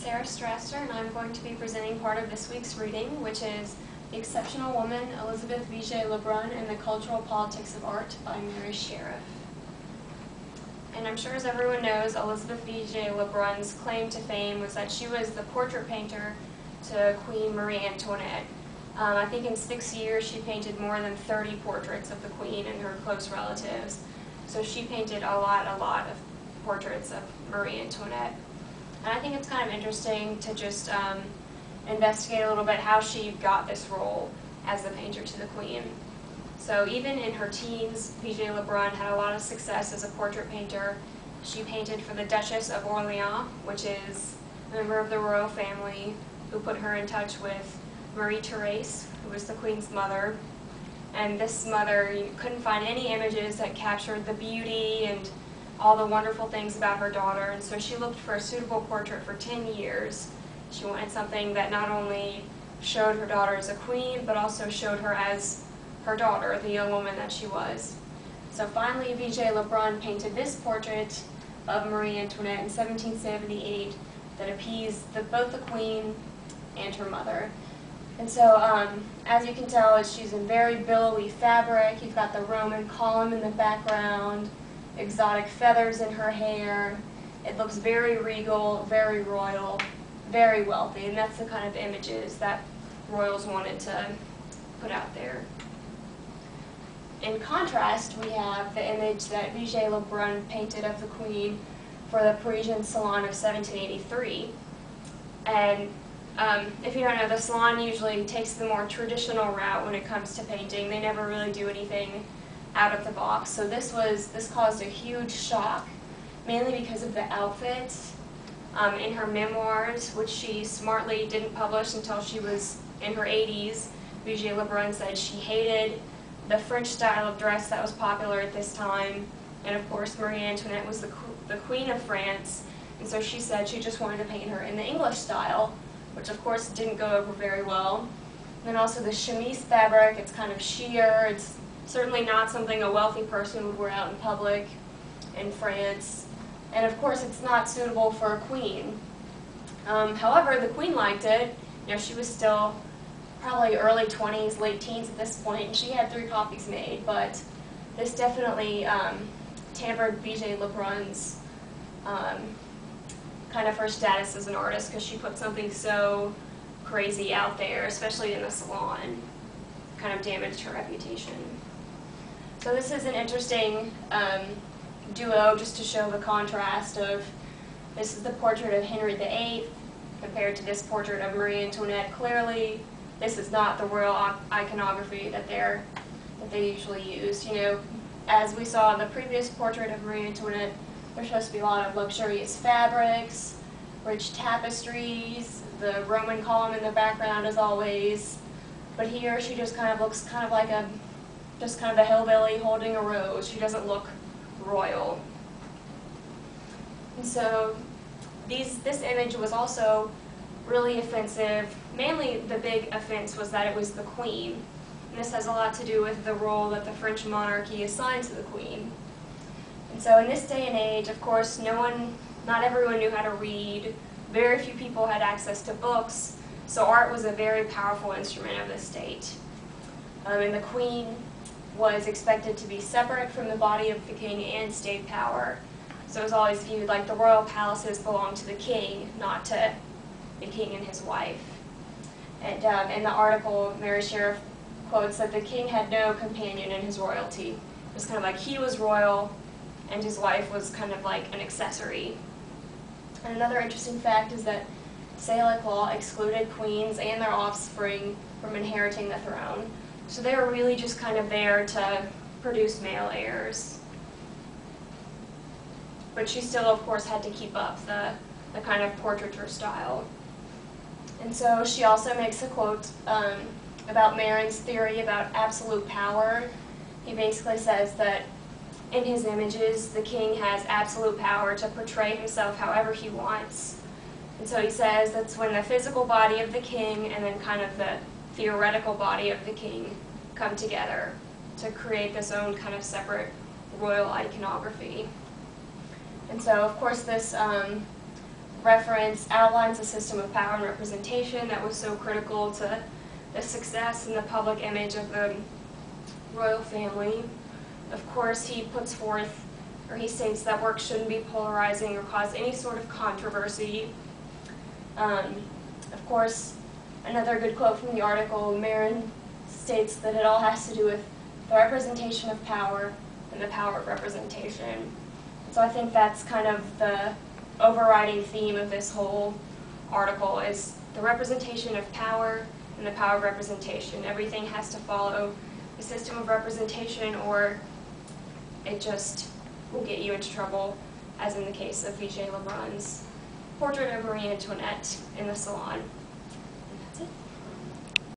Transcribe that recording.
Strasner, and I'm going to be presenting part of this week's reading, which is The Exceptional Woman, Elizabeth Vigée Lebrun, and the Cultural Politics of Art by Mary Sheriff. And I'm sure as everyone knows, Elizabeth Vigée Lebrun's claim to fame was that she was the portrait painter to Queen Marie Antoinette. I think in 6 years she painted more than 30 portraits of the Queen and her close relatives. So she painted a lot of portraits of Marie Antoinette. And I think it's kind of interesting to just investigate a little bit how she got this role as the painter to the Queen. So even in her teens, Vigée Lebrun had a lot of success as a portrait painter. She painted for the Duchess of Orleans, which is a member of the royal family, who put her in touch with Marie Therese, who was the Queen's mother. And this mother couldn't find any images that captured the beauty and all the wonderful things about her daughter, and so she looked for a suitable portrait for 10 years. She wanted something that not only showed her daughter as a queen, but also showed her as her daughter, the young woman that she was. So finally, Vigée Lebrun painted this portrait of Marie Antoinette in 1778 that appeased both the Queen and her mother. And so, as you can tell, she's in very billowy fabric. You've got the Roman column in the background, exotic feathers in her hair. It looks very regal, very royal, very wealthy, and that's the kind of images that royals wanted to put out there. In contrast, we have the image that Vigée Lebrun painted of the Queen for the Parisian Salon of 1783. And if you don't know, the Salon usually takes the more traditional route when it comes to painting. They never really do anything out of the box. So this caused a huge shock, mainly because of the outfits. In her memoirs, which she smartly didn't publish until she was in her 80s, Vigée Lebrun said she hated the French style of dress that was popular at this time, and of course Marie Antoinette was the Queen of France, and so she said she just wanted to paint her in the English style, which of course didn't go over very well. And then also the chemise fabric, it's kind of sheer, it's certainly not something a wealthy person would wear out in public in France. And of course, it's not suitable for a queen. However, the Queen liked it. You know, she was still probably early 20s, late teens at this point, and she had 3 copies made. But this definitely tampered Vigée Lebrun's kind of her status as an artist, because she put something so crazy out there, especially in the Salon. Kind of damaged her reputation. So this is an interesting duo just to show the contrast of, this is the portrait of Henry VIII compared to this portrait of Marie Antoinette. Clearly, this is not the royal iconography that they usually use. You know, as we saw in the previous portrait of Marie Antoinette, there's supposed to be a lot of luxurious fabrics, rich tapestries, the Roman column in the background as always. But here she just kind of looks kind of like a hillbilly holding a rose. She doesn't look royal. And so this image was also really offensive. Mainly the big offense was that it was the Queen. And this has a lot to do with the role that the French monarchy assigned to the Queen. And so in this day and age, of course, not everyone knew how to read. Very few people had access to books. So art was a very powerful instrument of the state. And the Queen was expected to be separate from the body of the king and state power. So it was always viewed like the royal palaces belonged to the king, not to the king and his wife. And in the article, Mary Sheriff quotes that the king had no companion in his royalty. It was kind of like he was royal, and his wife was kind of like an accessory. And another interesting fact is that Salic law excluded queens and their offspring from inheriting the throne. So they were really just kind of there to produce male heirs. But she still, of course, had to keep up the kind of portraiture style. And so she also makes a quote about Marin's theory about absolute power. He basically says that in his images, the king has absolute power to portray himself however he wants. And so he says that's when the physical body of the king and then kind of the theoretical body of the king come together to create this own kind of separate royal iconography. And so, of course, this reference outlines a system of power and representation that was so critical to the success and the public image of the royal family. Of course, he puts forth, or he states that work shouldn't be polarizing or cause any sort of controversy. Of course, another good quote from the article, Marin states that it all has to do with the representation of power and the power of representation. So I think that's kind of the overriding theme of this whole article, is the representation of power and the power of representation. Everything has to follow the system of representation, or it just will get you into trouble, as in the case of V.J. Lebrun's portrait of Marie Antoinette in the salon.